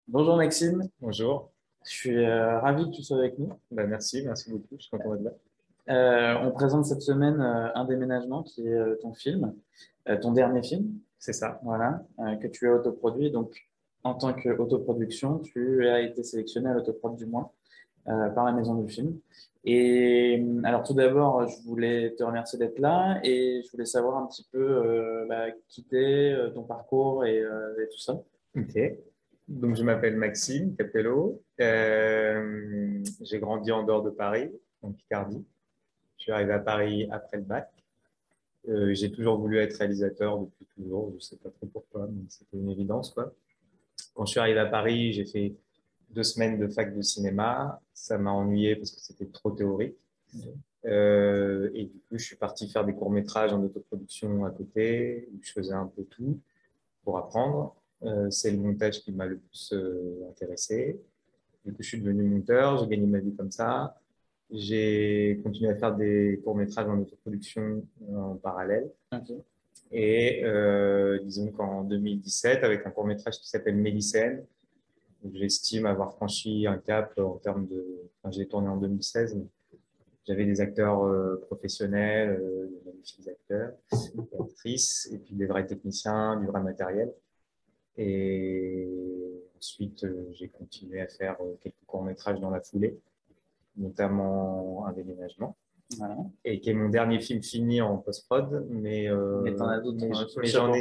Bonjour Maxime, Bonjour. je suis ravi que tu sois avec nous. Merci beaucoup, je suis content d'être là. On présente cette semaine Un déménagement qui est ton film, ton dernier film, C'est ça. voilà, que tu as autoproduit. Donc, en tant qu'autoproduction, tu as été sélectionné à l'autoprod du mois par la maison du film. Et alors, tout d'abord, je voulais te remercier d'être là et je voulais savoir un petit peu qui t'es, ton parcours et tout ça. Ok. Donc, je m'appelle Maxime Capello. J'ai grandi en dehors de Paris, en Picardie. Je suis arrivé à Paris après le bac. J'ai toujours voulu être réalisateur depuis toujours. Je sais pas trop pourquoi, mais c'était une évidence, quoi. Quand je suis arrivé à Paris, j'ai fait 2 semaines de fac de cinéma. Ça m'a ennuyé parce que c'était trop théorique. Et du coup, je suis parti faire des courts-métrages en autoproduction à côté, où je faisais un peu tout pour apprendre. C'est le montage qui m'a le plus intéressé. Du coup, je suis devenu monteur, j'ai gagné ma vie comme ça. J'ai continué à faire des courts-métrages en autoproduction en parallèle. Ok. Et disons qu'en 2017, avec un court-métrage qui s'appelle Mélicène, j'estime avoir franchi un cap en termes de... Enfin, j'ai tourné en 2016, mais j'avais des acteurs professionnels, des magnifiques acteurs et actrices, et puis des vrais techniciens, du vrai matériel. Et ensuite, j'ai continué à faire quelques courts-métrages dans la foulée, notamment Un déménagement, Voilà. et qui est mon dernier film fini en post-prod, Mais t'en as d'autres sous le mais chapeau.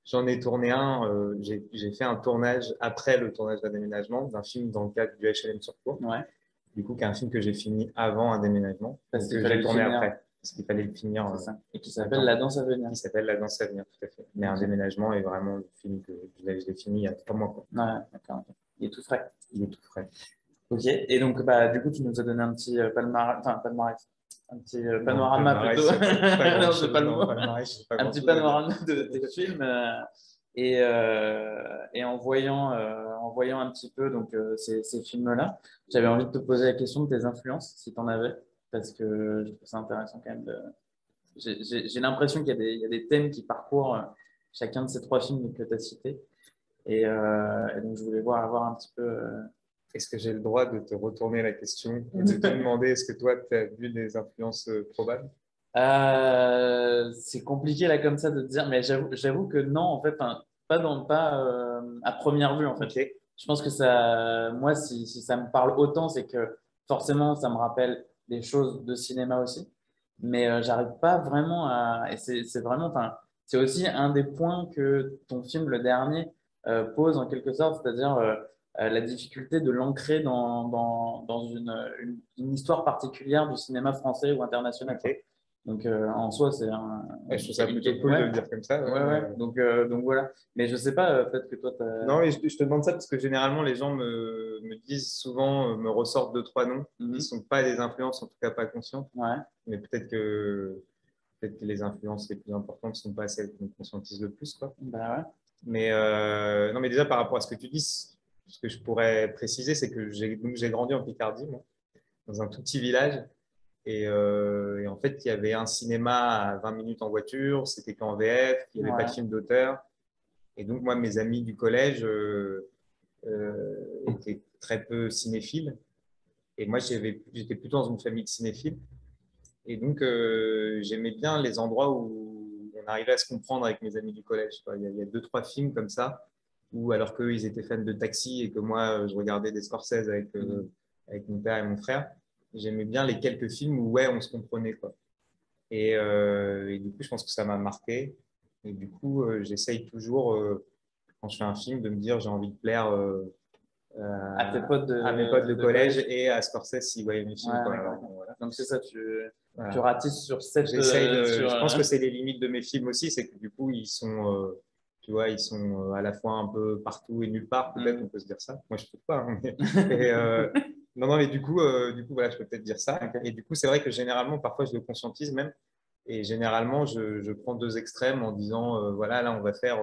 j'en ai tourné un, j'ai fait un tournage après le tournage d'un déménagement, d'un film dans le cadre du HLM sur cours, Ouais, du coup, qui est un film que j'ai fini avant un déménagement, parce donc qu'il fallait j'ai le tourné finir, après, parce qu'il fallait le finir c'est ça. Et qui en s'appelle temps, La danse à venir. qui s'appelle La danse à venir, tout à fait. Mais un Ok. déménagement est vraiment le film que je l'ai fini il y a 3 mois, quoi. Ouais, d'accord. Ok. Il est tout frais. Il est tout frais. Ok. Et donc, bah, du coup, tu nous as donné un petit palmarès, enfin, palmarès, un petit Non, panorama plutôt. palmarès, pas Non, c'est pas grand-chose. le Non, mot. palmarès, j'ai pas Un petit grand-chose à dire. panorama de tes films. Et en voyant un petit peu donc, ces films-là, j'avais envie de te poser la question de tes influences, si tu en avais, parce que je trouve ça intéressant quand même de. J'ai l'impression qu'il y a des thèmes qui parcourent chacun de ces trois films que tu as cités. Et donc, je voulais avoir un petit peu. Est-ce que j'ai le droit de te retourner la question et de te demander est-ce que toi, tu as vu des influences probables? C'est compliqué là comme ça de te dire, mais j'avoue que non, en fait, enfin, pas à première vue, en fait. Ok, Je pense que ça, moi, si ça me parle autant, c'est que forcément, ça me rappelle des choses de cinéma aussi, mais j'arrive pas vraiment à. Et c'est vraiment, enfin, c'est aussi un des points que ton film, le dernier, pose en quelque sorte, c'est-à-dire la difficulté de l'ancrer dans une histoire particulière du cinéma français ou international, quoi. ok. Donc, en soi, Ouais, je trouve ça plutôt cool de ouais, le dire comme ça. Ouais, ouais, ouais. Donc voilà. Mais je sais pas, peut-être que toi, Non, mais je te demande ça parce que généralement, les gens me disent souvent, me ressortent 2, 3 noms qui sont pas des influences, en tout cas pas conscientes. Ouais, Mais peut-être que les influences les plus importantes ne sont pas celles qu'on conscientise le plus, quoi. bah ouais. Mais non, mais déjà par rapport à ce que tu dis, ce que je pourrais préciser, c'est que j'ai grandi en Picardie, moi, dans un tout petit village. Et en fait, il y avait un cinéma à 20 minutes en voiture, c'était qu'en VF, il n'y avait pas de Ouais. film d'auteur. Et donc, moi, mes amis du collège étaient très peu cinéphiles. Et moi, j'étais plutôt dans une famille de cinéphiles. Et donc, j'aimais bien les endroits où on arrivait à se comprendre avec mes amis du collège, quoi. Il y a 2, 3 films comme ça, où alors qu'eux, ils étaient fans de Taxi et que moi, je regardais des Scorsese Mhm. avec mon père et mon frère, j'aimais bien les quelques films où, ouais, on se comprenait, quoi. Et du coup, je pense que ça m'a marqué. Et du coup, j'essaye toujours, quand je fais un film, de me dire, j'ai envie de plaire À tes potes à mes potes de de collège collège? et à Scorsese s'ils voyaient mes films, Ouais, quoi. d'accord, Alors, d'accord. bon, voilà. Donc c'est ça, tu Voilà. ratisses sur cette, Je pense que c'est les limites de mes films aussi, c'est que du coup, tu vois, ils sont à la fois un peu partout et nulle part, peut-être, on Mhm. peut se dire ça. Moi, je trouve pas, hein, et, non, non, mais du coup, voilà, je peux peut-être dire ça. Ok. Et du coup, c'est vrai que généralement, parfois, je le conscientise même. Et généralement, je prends 2 extrêmes en disant, voilà, là, on va faire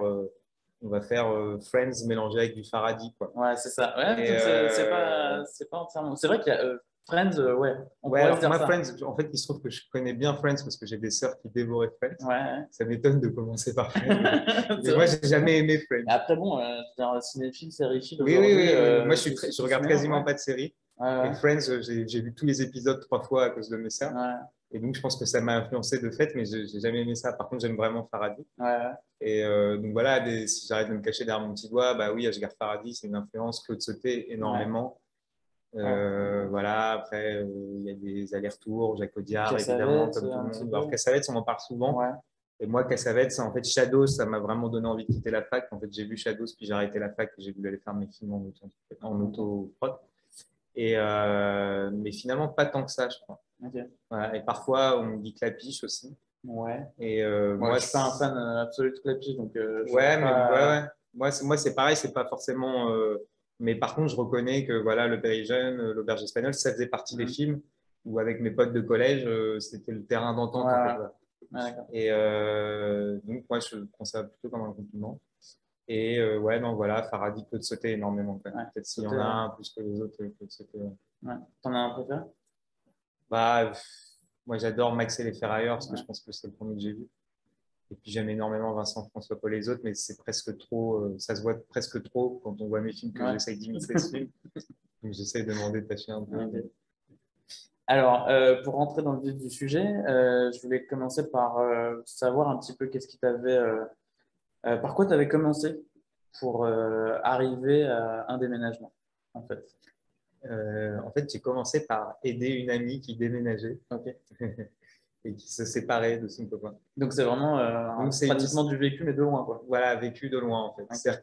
Friends mélangé avec du Faraday, quoi. Ouais, c'est ça. Ouais, Et donc c'est pas entièrement. C'est vrai qu'il y a. Friends, ouais, on Ouais, pourrait se alors dire moi, ça. Friends, en fait, il se trouve que je connais bien Friends parce que j'ai des sœurs qui dévoraient Friends. Ouais, Ça m'étonne de commencer par Friends. c'est Mais moi, vrai. j'ai jamais aimé Friends. Après, bon, je veux dire, cinéphile, sériephile, Oui, oui, aujourd'hui, oui, oui. Moi, tout je tout se regarde mélange, quasiment ouais. pas de séries. Et Ouais, Friends, j'ai vu tous les épisodes 3 fois à cause de mes sœurs. ouais, Et donc, je pense que ça m'a influencé de fait, mais je n'ai jamais aimé ça. Par contre, j'aime vraiment Faraday. ouais, ouais, Et donc, voilà, si j'arrête de me cacher derrière mon petit doigt, bah oui, Ashgar Farhadi, c'est une influence. Claude Sauté, ouais, énormément. ouais. Voilà, après, il y a des allers-retours. Jacques Audiard, évidemment, Cassavetes, comme tout le un petit monde. peu. Alors, Cassavetes, on en parle souvent. Ouais, Et moi, Cassavetes, en fait, Shadows, ça m'a vraiment donné envie de quitter la fac. En fait, j'ai vu Shadows, puis j'ai arrêté la fac, et j'ai voulu aller faire mes films en ok, auto-prod. Mais finalement, pas tant que ça, je crois. ok. Voilà. Et parfois, on me dit clapiche aussi. Ouais. Et Moi, moi, je suis pas un fan absolu de Clapiche, donc je saurais ouais, mais ouais, pas. ouais. Moi, c'est pareil, c'est pas forcément. Mais par contre, je reconnais que voilà, Le Père Jeune, L'Auberge espagnole, ça faisait partie des Mhm. films où, avec mes potes de collège, c'était le terrain Ouais, d'entente, en fait. ouais, Voilà. ouais, d'accord. Et donc, moi, je prends ça plutôt comme un compliment. Et ouais, donc voilà, Faraday peut te sauter énormément, quand même. Ouais, Peut-être s'il y en sauter, a un plus que les autres, peut te sauter. Ouais. ouais. T'en as un préféré? Bah, moi, j'adore Max et les Ferrailleurs parce que je Ouais. pense que c'est le premier que j'ai vu. Et puis, j'aime énormément Vincent François Paul et les autres, mais c'est presque trop, ça se voit presque trop quand on voit mes films que Ouais. j'essaye d'imiter ce film. Donc, j'essaye de m'en détacher un peu. Ok. Alors, pour rentrer dans le vif du sujet, je voulais commencer par savoir un petit peu qu'est-ce qui t'avait, par quoi tu avais commencé pour arriver à un déménagement, en fait. En fait, j'ai commencé par aider une amie qui déménageait Ok. et qui se séparait de son copain. Donc, c'est vraiment Donc, c'est une pratiquement du vécu, mais de loin, quoi. voilà, vécu de loin, en fait. Ok. C'est-à-dire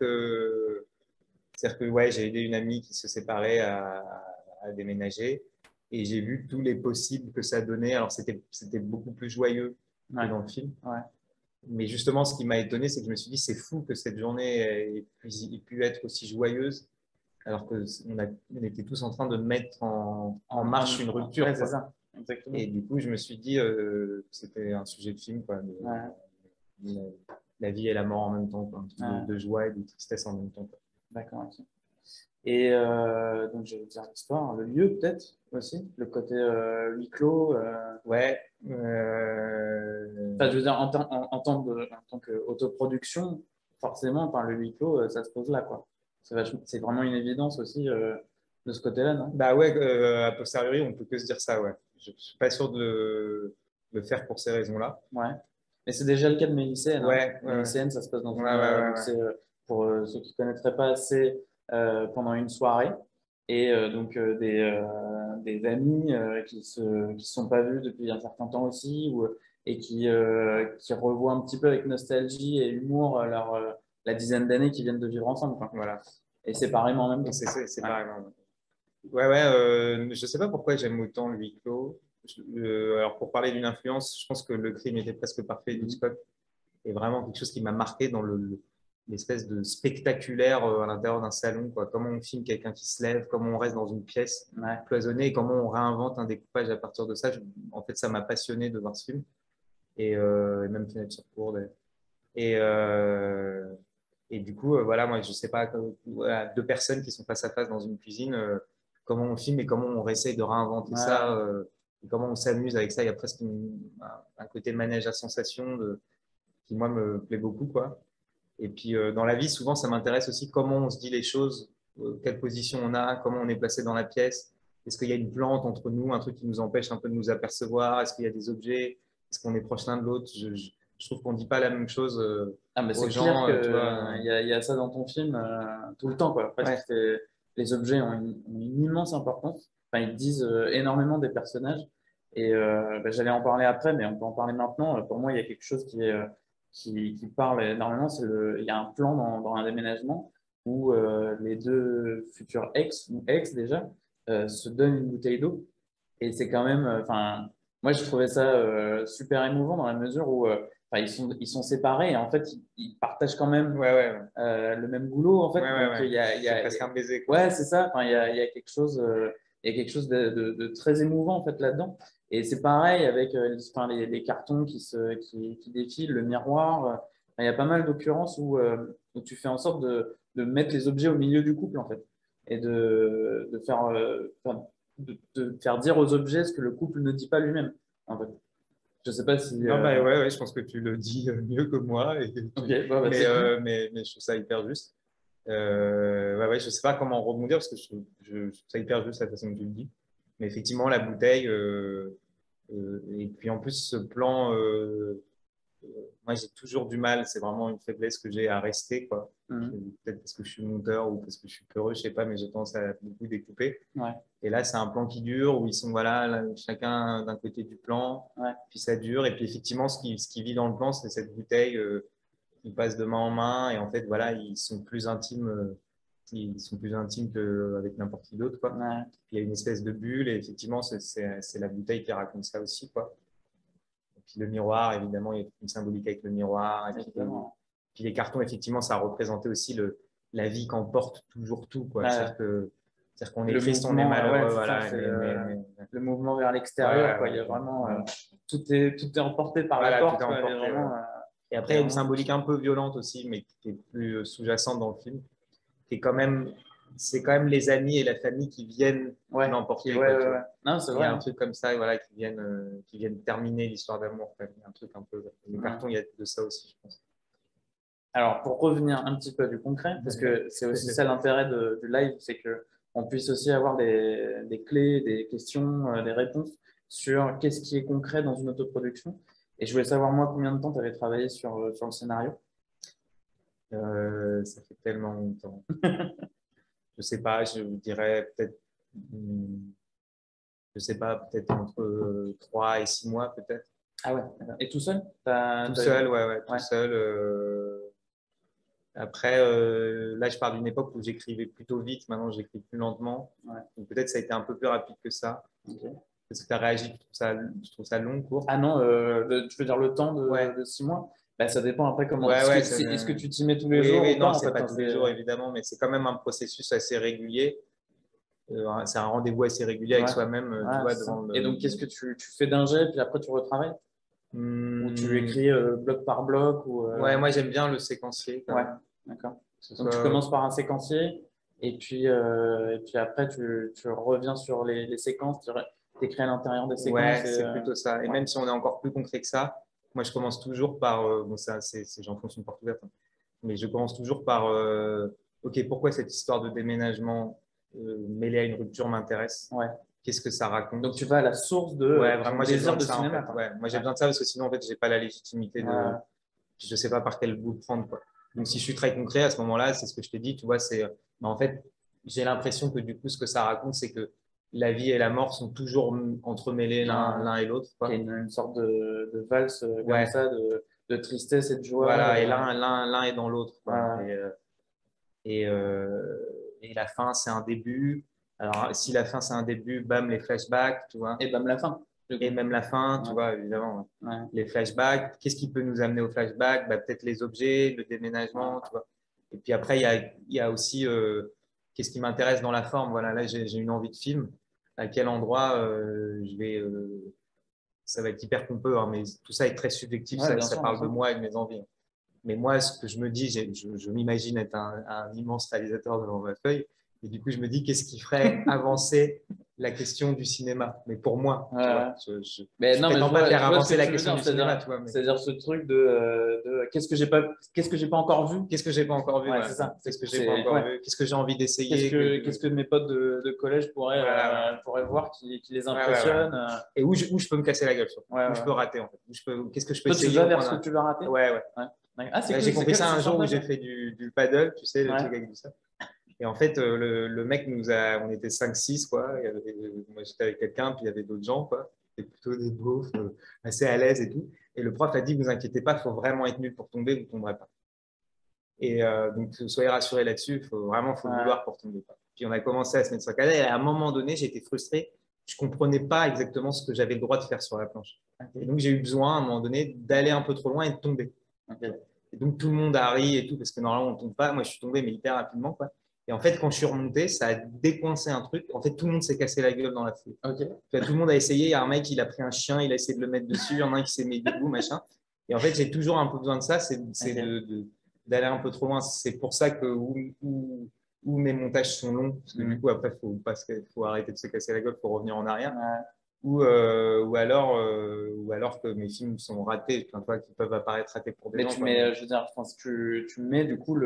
que ouais, j'ai aidé une amie qui se séparait à déménager et j'ai vu tous les possibles que ça donnait. Alors, c'était beaucoup plus joyeux que Ouais. dans le film. Ouais. Mais justement, ce qui m'a étonné, c'est que je me suis dit, c'est fou que cette journée ait pu être aussi joyeuse, alors on était tous en train de mettre en marche une rupture, Ouais, c'est quoi. ça. Exactement. Et du coup, je me suis dit que c'était un sujet de film, quoi, Ouais. de la vie et la mort en même temps, quoi, Ouais. de joie et de tristesse en même temps, quoi. D'accord. Ok. Et donc, je vais dire l'histoire, le lieu peut-être aussi, le côté huis clos. Ouais. Enfin, je veux dire, en tant qu'autoproduction, forcément, par le huis clos, ça se pose là, quoi. C'est vraiment une évidence aussi de ce côté-là, non? Bah ouais, a posteriori, on peut que se dire ça, ouais. Je suis pas sûr de le faire pour ces raisons-là. Ouais. Mais c'est déjà le cas de mes lycéennes, hein. Ouais, ouais, Mes ouais. lycéennes, ça se passe dans Ouais, une. ouais, ouais, Donc, ouais. c'est pour ceux qui ne connaîtraient pas, c'est pendant une soirée. Et donc, des amis qui se sont pas vus depuis un certain temps aussi, et qui revoient un petit peu avec nostalgie et humour la dizaine d'années qu'ils viennent de vivre ensemble, quoi. Voilà. Et séparément en même Et temps. c'est Ouais. pareil. Ouais, ouais, je sais pas pourquoi j'aime autant le huis clos. Alors, pour parler d'une influence, je pense que Le Crime était presque parfait Mhm. d'Hitchcock est vraiment quelque chose qui m'a marqué dans l'espèce de spectaculaire à l'intérieur d'un salon, quoi. Comment on filme quelqu'un qui se lève, comment on reste dans une pièce Ouais. cloisonnée et comment on réinvente un découpage à partir de ça. En fait, ça m'a passionné de voir ce film et même Fenêtre sur cour, d'ailleurs. Et, euh, et du coup, voilà, moi, je sais pas, voilà, deux personnes qui sont face à face dans une cuisine, comment on filme et comment on réessaye de réinventer ça, Ouais. et comment on s'amuse avec ça. Il y a presque un côté manège à sensations qui, moi, me plaît beaucoup, quoi. Et puis, dans la vie, souvent, ça m'intéresse aussi comment on se dit les choses, quelle position on a, comment on est placé dans la pièce. Est-ce qu'il y a une plante entre nous, un truc qui nous empêche un peu de nous apercevoir? Est-ce qu'il y a des objets? Est-ce qu'on est proche l'un de l'autre? Je trouve qu'on ne dit pas la même chose Ah, mais aux c'est clair gens, que tu vois. il y a ça dans ton film tout le temps, quoi. En fait, Ouais, les objets ont une immense importance. Enfin, ils disent énormément des personnages. Et bah, j'allais en parler après, mais on peut en parler maintenant. Pour moi, il y a quelque chose qui parle énormément. Il y a un plan dans un déménagement où les deux futurs ex, ou ex déjà, se donnent une bouteille d'eau. Et c'est quand même, enfin, moi, je trouvais ça super émouvant dans la mesure où enfin, ils sont séparés et en fait, ils partagent quand même ouais, ouais, ouais, le même boulot, en ouais, fait. ouais, Donc, ouais. C'est presque un baiser, quoi. ouais, c'est ça. Enfin, il y a quelque chose de très émouvant, en fait, là-dedans. Et c'est pareil avec enfin, les cartons qui défilent, le miroir. Enfin, il y a pas mal d'occurrences où tu fais en sorte de mettre les objets au milieu du couple, en fait. Et de faire, enfin, de faire dire aux objets ce que le couple ne dit pas lui-même, en fait. Je sais pas si. Non, bah, ouais, je pense que tu le dis mieux que moi. Ok, bah, c'est cool. Mais je trouve ça hyper juste. Je sais pas comment rebondir parce que je trouve ça hyper juste la façon que tu le dis. Mais effectivement, la bouteille, et puis en plus, ce plan, moi j'ai toujours du mal, c'est vraiment une faiblesse que j'ai à rester, quoi. Mhm. Peut-être parce que je suis monteur ou parce que je suis peureux, je sais pas, mais j'ai tendance à beaucoup découper. Ouais, Et là, c'est un plan qui dure où ils sont voilà, là, chacun d'un côté du plan, ouais. puis ça dure. Et puis effectivement, ce qui vit dans le plan, c'est cette bouteille qui passe de main en main. Et en fait, voilà, ils sont plus intimes qu'avec n'importe qui d'autre, quoi. Ouais, Il y a une espèce de bulle et effectivement, c'est la bouteille qui raconte ça aussi, quoi. Et puis le miroir, évidemment, il y a une symbolique avec le miroir. Et évidemment. puis les cartons, effectivement, ça représentait aussi la vie qu'emporte toujours tout, quoi. Ouais. C'est-à-dire qu'on est Le triste, on est mouvement, ouais, malheureux, c'est ça, voilà. c'est le mouvement vers Ouais, l'extérieur, quoi. Il y a ouais, vraiment, ouais. tout est emporté par la Voilà, tout est porte, quoi. Il y a emporté. Ouais. vraiment, Et il après, y il a y a une vraiment symbolique un peu violente aussi, mais qui est plus sous-jacente dans le film, qui est quand même, c'est quand même les amis et la famille qui viennent ouais, l'emporter, ouais, quoi, ouais, tu ouais. vois. Non, c'est Il y vrai, a un hein. truc comme ça, voilà, qui viennent terminer l'histoire d'amour, quoi. Il y a un truc un peu. Le Ouais. carton, il y a de ça aussi, je pense. Alors, pour revenir un petit peu à du concret, parce que c'est aussi ça l'intérêt du live, c'est que on puisse aussi avoir des clés, des questions, des réponses sur qu'est-ce qui est concret dans une autoproduction. Et je voulais savoir, moi, combien de temps tu avais travaillé sur le scénario? Ça fait tellement longtemps. Je sais pas, je vous dirais peut-être, je sais pas, peut-être entre 3 et 6 mois, peut-être. Ah ouais, d'accord. Et tout seul? Tout seul, tout Ouais, seul. Après, là, je pars d'une époque où j'écrivais plutôt vite. Maintenant, j'écris plus lentement. ouais. Donc, peut-être ça a été un peu plus rapide que ça. Ok. Parce que tu as réagi, je trouve ça long, court. Ah non, tu veux dire le temps Ouais, de 6 mois? Bah, ça dépend après comment. ouais, Est-ce que tu t'y mets tous les oui, jours oui, ou pas non, en c'est fait, pas hein, tous les jours, évidemment, mais c'est quand même un processus assez régulier. C'est un rendez-vous assez régulier avec ouais, soi-même, tu ouais, vois, c'est ça. devant Et le. donc, qu'est-ce que tu fais d'un jet, puis après tu retravailles? Ou tu Hmm, écris bloc par bloc ou, ouais, moi, j'aime bien le séquentier, quand Ouais, même. d'accord. Que ce Donc, tu soit. commences par un séquencier et puis après, tu reviens sur les séquences, tu écris à l'intérieur des séquences. Ouais, c'est plutôt ça. Et Ouais, même si on est encore plus concret que ça, moi, je commence toujours par. Bon, ça, j'enfonce une porte ouverte, hein. Mais je commence toujours par OK, pourquoi cette histoire de déménagement mêlée à une rupture m'intéresse? ouais. Qu'est-ce que ça raconte? Donc, tu vas à la source de Ouais, vraiment, ton moi j'ai besoin désir de de ça en cinéma, fait. quoi. Ouais, moi j'ai Ouais, besoin de ça parce que sinon en fait j'ai pas la légitimité ouais, de, je sais pas par quel bout prendre quoi. Donc si je suis très concret à ce moment-là, c'est ce que je t'ai dit, tu vois, c'est, bah, en fait j'ai l'impression que du coup ce que ça raconte c'est que la vie et la mort sont toujours entremêlés ouais. l'un et l'autre Il y a quoi. une sorte de valse comme Ouais, ça, de tristesse et de joie. voilà, et l'un est dans l'autre quoi. Ouais. Et, et la fin c'est un début. Alors si la fin c'est un début, bam les flashbacks, tu vois. Et bam, la fin, du Et coup. même la fin, tu Ouais, vois, évidemment. Ouais. ouais, Les flashbacks, qu'est-ce qui peut nous amener au flashback? Bah, peut-être les objets, le déménagement, ouais. tu vois. Et puis après, il y a aussi qu'est-ce qui m'intéresse dans la forme. Voilà, là, j'ai une envie de film. À quel endroit je vais. Ça va être hyper pompeux, hein, mais tout ça est très subjectif. Ouais, bien Ça sûr, bien parle de sûr. moi et de mes envies. Mais moi, ce que je me dis, je m'imagine être un immense réalisateur devant ma feuille. Et du coup, je me dis, qu'est-ce qui ferait avancer la question du cinéma? Mais pour moi, Ouais, tu ouais. vois, Mais je non, mais prétends pas je faire vois ce avancer que la tu veux question dire, du cinéma, tu vois. Mais c'est-à-dire ce truc de qu'est-ce que j'ai pas encore vu? qu'est-ce que j'ai pas encore vu? Ouais, Ouais. c'est ça. Qu'est-ce que j'ai pas encore Ouais. vu? Qu'est-ce que j'ai envie d'essayer? Qu'est-ce que mes potes de collège Voilà, ouais. pourraient voir qui les Ouais, ouais, ouais. impressionne? Et où je peux me casser la gueule, surtout. Ouais, Où je ouais. peux rater, en fait. Qu'est-ce que je peux Toi, tu essayer vas au vers point ce que d'un. tu vas rater? Ouais, ouais. Ouais. Ah, c'est Bah, cool, j'ai compris ça c'est un jour où sympa j'ai ça. fait du paddle, tu sais, le Ouais. truc avec du ça. Et en fait, le mec on était 5 6 quoi. Moi, j'étais avec quelqu'un, puis il y avait d'autres gens, quoi. C'était plutôt des beaufs, assez à l'aise et tout. Et le prof a dit, vous inquiétez pas, il faut vraiment être nul pour tomber, vous ne tomberez pas. Et donc, soyez rassurés là-dessus, faut le Ouais. vouloir pour tomber. Puis on a commencé à se mettre sur le canal, et à un moment donné, j'étais frustré. Je ne comprenais pas exactement ce que j'avais le droit de faire sur la planche. Et Ok. donc, j'ai eu besoin, à un moment donné, d'aller un peu trop loin et de tomber. Ok. Et donc, tout le monde a ri et tout, parce que normalement, on ne tombe pas. Moi, je suis tombé, mais hyper rapidement, quoi. Et en fait, quand je suis remonté, ça a décoincé un truc. En fait, tout le monde s'est cassé la gueule dans la foule. Ok. Tout le monde a essayé. Il y a un mec, il a pris un chien, il a essayé de le mettre dessus. Il y en a un qui s'est mis debout, machin. Et en fait, j'ai toujours un peu besoin de ça, c'est Ok. d'aller un peu trop loin. C'est pour ça que ou mes montages sont longs, parce que du coup, après, faut arrêter de se casser la gueule, faut revenir en arrière. Ouais. Ou alors que mes films sont ratés, enfin, toi, qui peuvent apparaître ratés pour des Mais gens. tu Quoi. mets, je veux dire, je pense que tu mets du coup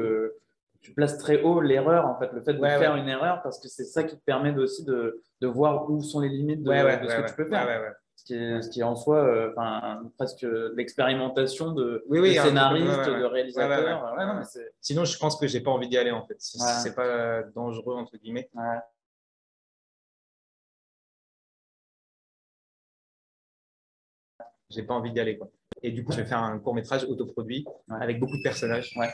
tu places très haut l'erreur, en fait, le fait de Ouais, faire ouais. une erreur, parce que c'est ça qui te permet aussi de voir où sont les limites Ouais, ouais, de ce ouais, que ouais, tu peux ouais, faire. ouais, ouais. Ouais. Ce qui est en soi, enfin, presque l'expérimentation Oui, de oui, un peu comme ouais, scénariste, ouais, ouais. de Ouais, ouais, ouais, réalisateur. Ouais, non, ouais. mais c'est, Sinon, je pense que j'ai pas envie d'y aller en fait. Si ouais, c'est pas dangereux entre guillemets, ouais, j'ai pas envie d'y aller quoi. Et du coup, je vais faire un court-métrage autoproduit ouais, avec beaucoup de personnages. ouais.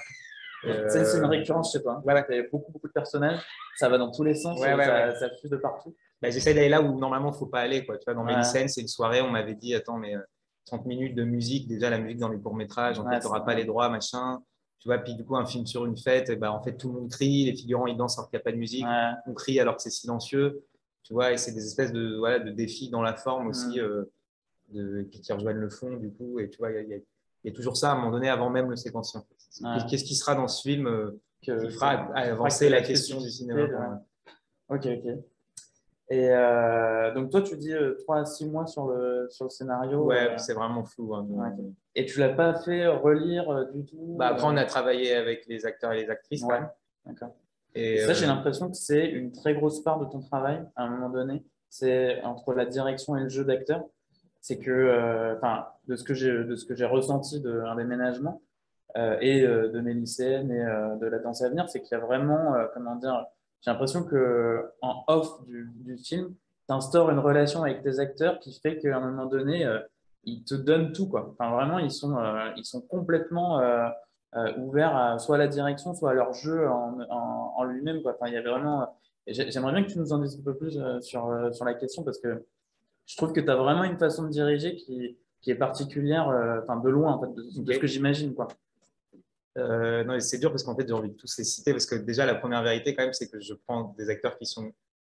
C'est une Euh, récurrence, je sais pas. ouais, ouais, Il y a beaucoup de personnages, ça va dans tous les sens, ouais, ouais, ouais. ça fuse de partout. Bah, j'essaie d'aller là où normalement faut pas aller quoi. Tu vois, dans Ouais, Mélicène, c'est une soirée, on m'avait dit attends mais 30 minutes de musique, déjà la musique dans les courts-métrages, en fait, ouais, tu n'auras pas les droits, machin. Tu vois, puis du coup, un film sur une fête, eh ben, en fait, tout le monde crie, les figurants, ils dansent alors qu'il n'y a pas de musique, ouais. on crie alors que c'est silencieux. Tu vois, et c'est des espèces de, voilà, de défis dans la forme aussi, Hmm. qui rejoignent le fond, du coup. Et tu vois, il y a toujours ça à un moment donné, avant même le séquencement. Ouais. Qu'est-ce qui sera dans ce film qui fera Qui fera que avancer la la question du spécificité. cinéma pour moi. Ok, ok. Et donc, toi, tu dis 3 à 6 mois sur le scénario. Ouais, c'est vraiment flou. Hein, Ouais, ok. Et tu l'as pas fait relire du bah, tout après, on a travaillé avec les acteurs et les actrices quand Ouais, même. d'accord. Et Et ça, j'ai l'impression que c'est une très grosse part de ton travail à un moment donné. C'est entre la direction et le jeu d'acteur. C'est que, enfin, de ce que j'ai ressenti d'un déménagement et de mes lycéennes et de la danse à venir, c'est qu'il y a vraiment, comment dire, j'ai l'impression que en off du film, tu instaures une relation avec tes acteurs qui fait qu'à un moment donné, ils te donnent tout, quoi. Enfin, vraiment, ils sont complètement ouverts à, soit à la direction, soit à leur jeu en lui-même, quoi. Enfin, il y avait vraiment. J'aimerais bien que tu nous en dises un peu plus sur la question parce que je trouve que tu as vraiment une façon de diriger qui est particulière, enfin, de loin, en fait, de ce que ok. j'imagine, quoi. Non, c'est dur parce qu'en fait, j'ai envie de tous les citer parce que déjà, la première vérité, quand même, c'est que je prends des acteurs qui sont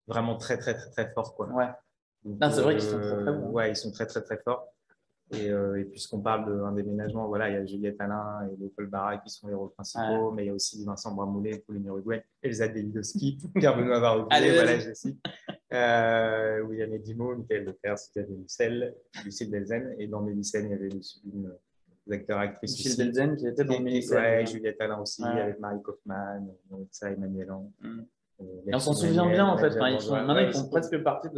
vraiment très, très, très, très forts, quoi. Ouais. Donc, Non, c'est vrai qu'ils sont très, très bons, hein. ouais, ils sont très, très, très forts. Et puisqu'on parle d'un déménagement, voilà, il y a Juliette Alain et Paul Barra qui sont les rôles Ouais. principaux, mais il y a aussi Vincent Bramoulet, Pauline Uruguay, Elsa Davidowski, Pierre-Benoît Allez, Varouffier, voilà, vas-y. je cite. William Edimo, Michael Leclerc, Sylvie Lucelle, Lucille Delzen. Et dans Mélicène, il y avait des acteurs-actrices Michel aussi. Delzen qui était dans Mélicène Ouais, déjà. Juliette Alain aussi, Ouais. avec Marie Kaufmann, Maritza Emmanuelan, Mm. Et on s'en Delphine souvient bien, Manuel, en fait. Nadja Enfin, Bourgeois. maintenant, Ouais, ils ouais, font c'est cool. presque partie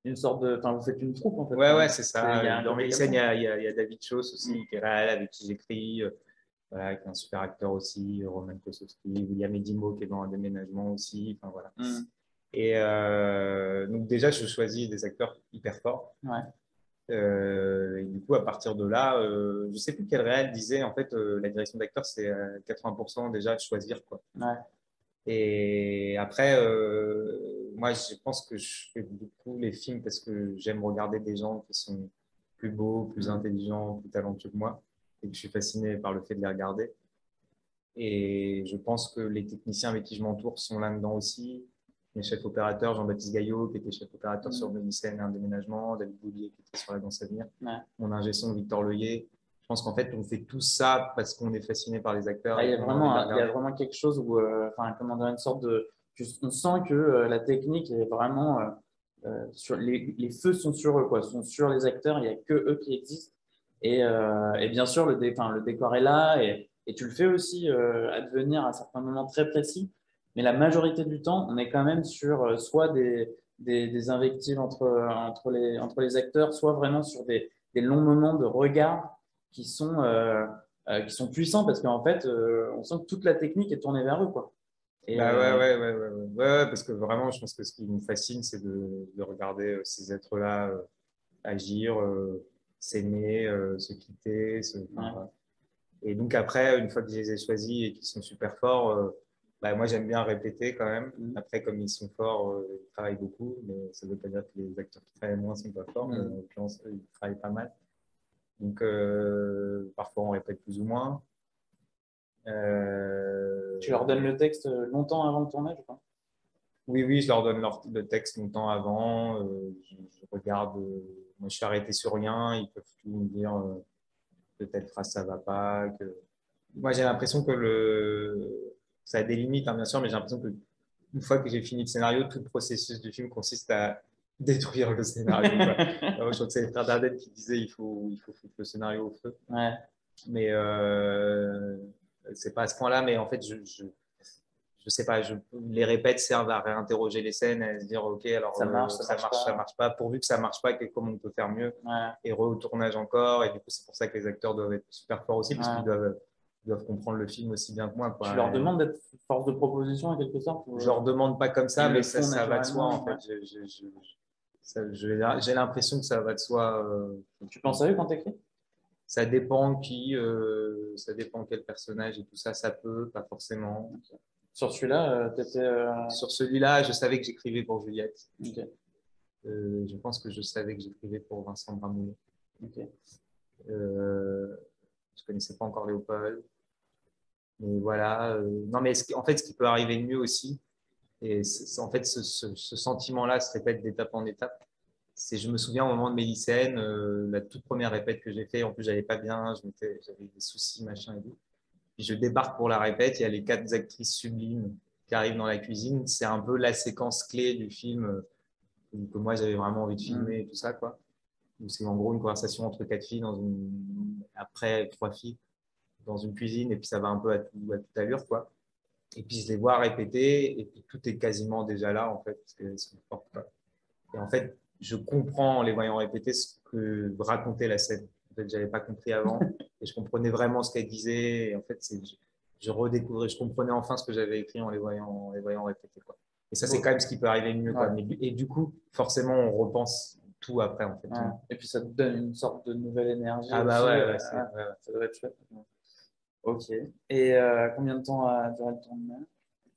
d'une sorte de. Enfin, vous faites une troupe, en fait. Ouais, ouais, Enfin, c'est il ça. y a un Dans côté comme ça. Mélicène, il y a David Chauss aussi, qui est réel, avec qui j'écris, voilà, qui est un super acteur aussi, Roman Kosowski, William Edimo, qui est dans un déménagement aussi. Enfin, voilà. Mm. Et donc, déjà, je choisis des acteurs hyper forts. Ouais. Et du coup, à partir de là, je sais plus quel réel disait, en fait, la direction d'acteur, c'est 80% déjà de choisir, quoi. Ouais. Et après, moi, je pense que je fais beaucoup les films parce que j'aime regarder des gens qui sont plus beaux, plus Mm. intelligents, plus talentueux que moi, et que je suis fasciné par le fait de les regarder. Et je pense que les techniciens avec qui je m'entoure sont là-dedans aussi. Mes chefs opérateurs, Jean-Baptiste Gaillot, qui était chef opérateur sur Mm. Mélicène et un déménagement, David Bouvier, qui était sur La Danse à venir, Ouais. mon ingé son, Victor Leuillet. Je pense qu'en fait, on fait tout ça parce qu'on est fasciné par les acteurs Là, et qu'on a envie de les il y a regarder. vraiment quelque chose où, enfin, comment dire, une sorte de. On sent que la technique est vraiment. Les feux sont sur eux, quoi, sont sur les acteurs, il n'y a que eux qui existent. Et bien sûr, enfin, le décor est là et tu le fais aussi advenir à certains moments très précis. Mais la majorité du temps, on est quand même sur soit des invectives entre les acteurs, soit vraiment sur des longs moments de regard qui sont, qui sont puissants parce qu'en fait, on sent que toute la technique est tournée vers eux, quoi. Et Bah ouais, ouais, ouais, ouais, ouais, ouais, parce que vraiment, je pense que ce qui me fascine, c'est de regarder ces êtres-là agir, s'aimer, se quitter. Enfin, ouais, voilà. Et donc après, une fois que je les ai choisis et qu'ils sont super forts, bah moi j'aime bien répéter quand même. mm, Après, comme ils sont forts, ils travaillent beaucoup, mais ça ne veut pas dire que les acteurs qui travaillent moins sont pas forts, mais en mm. l'occurrence, eux, ils travaillent pas mal. Donc parfois on répète plus ou moins. Tu leur donnes le texte longtemps avant le tournage, quoi. Oui, oui, je leur donne le texte longtemps avant. Je regarde. Moi, je suis arrêté sur rien. Ils peuvent tout me dire que telle phrase ça va pas. Que... Moi, j'ai l'impression que ça a des limites, hein, bien sûr, mais j'ai l'impression que une fois que j'ai fini le scénario, tout le processus du film consiste à détruire le scénario, quoi. Alors, je crois que c'est les frères Dardenne qui disaient il faut foutre le scénario au feu. Ouais, Mais c'est pas à ce point-là. Mais en fait, je sais pas, les répètes servent à réinterroger les scènes, à se dire, OK, alors ça marche pas. Pourvu que ça marche pas, comment on peut faire mieux? ouais. Et au tournage encore. Et du coup, c'est pour ça que les acteurs doivent être super forts aussi, parce qu'ils Ouais. doivent comprendre le film aussi bien que moi, Tu quoi. leur demandes d'être force de proposition en quelque sorte ou, Je leur demande pas comme ça, ils mais le font ça va de soi, naturellement, en ouais. fait. J'ai l'impression que ça va de soi. Tu penses à eux quand t'écris? Ça dépend ça dépend quel personnage et tout ça, ça peut, pas forcément. Sur celui-là, t'étais. Sur celui-là, je savais que j'écrivais pour Juliette. Ok, Je pense que je savais que j'écrivais pour Vincent Bramouillet. ok. Je connaissais pas encore Léopold. Mais voilà. Non, mais en fait, ce qui peut arriver de mieux aussi, et en fait, ce sentiment-là se répète d'étape en étape. Je me souviens au moment de Mélicène, la toute première répète que j'ai fait, en plus, j'allais pas bien, j'avais des soucis, machin et tout. Puis je débarque pour la répète, il y a les 4 actrices sublimes qui arrivent dans la cuisine. C'est un peu la séquence clé du film que moi j'avais vraiment envie de filmer et tout ça, quoi. C'est en gros une conversation entre 4 filles après 3 filles dans une cuisine et puis ça va un peu à toute allure, quoi. Et puis je les vois répéter et puis tout est quasiment déjà là en fait parce qu'elles sont fortes, quoi. Et en fait, je comprends en les voyant répéter ce que racontait la scène. En fait, j'avais pas compris avant et je comprenais vraiment ce qu'elle disait. Et en fait, je redécouvrais, je comprenais enfin ce que j'avais écrit en les voyant répéter, quoi. Et ça, c'est Bon, quand même ce qui peut arriver de mieux, quoi. ouais, Et du coup, forcément, on repense tout après, en fait. ouais. Et puis ça te donne une sorte de nouvelle énergie Ah bah aussi. ouais, Ouais, ça doit être chouette. Ok. Et combien de temps a duré le tournage?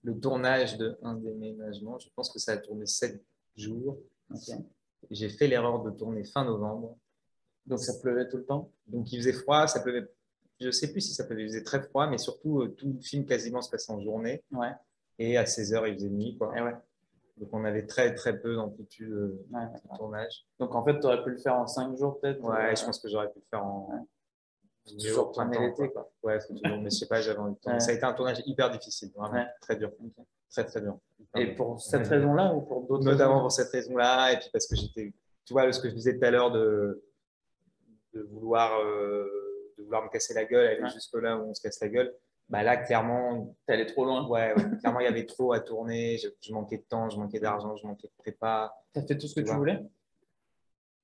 le tournage de Un déménagement, je pense que ça a tourné 7 jours. Ok. J'ai fait l'erreur de tourner fin novembre. Donc ça pleuvait tout le temps? Donc il faisait froid, ça pleuvait. Je sais plus si ça pleuvait, il faisait très froid, mais surtout tout le film quasiment se passait en journée Ouais. et à 16 heures il faisait nuit, Et quoi. ouais. Donc on avait très très peu d'amplitude Ouais, de d'accord. tournage. Donc en fait, tu aurais pu le faire en 5 jours peut-être. Ouais, je pense que j'aurais pu le faire Ouais. Faut mieux au toujours tourner printemps, l'été, quoi. quoi. Ouais, faut toujours, mais je sais pas, j'avais envie de tourner. Ça a Ouais. été un tournage hyper difficile, Ouais. vraiment très dur, Ok. très très dur. Hyper Et dur. pour cette raison-là ou pour d'autres Notamment raisons? pour cette raison-là, et puis parce que tu vois, ce que je disais tout à l'heure de vouloir, de vouloir me casser la gueule, aller Ouais. jusque là où on se casse la gueule, bah là, clairement, T'es allé trop loin. ouais, clairement, il y avait trop à tourner, je manquais de temps, je manquais d'argent, je manquais de prépa, T'as fait tout ce que tu tu vois. voulais?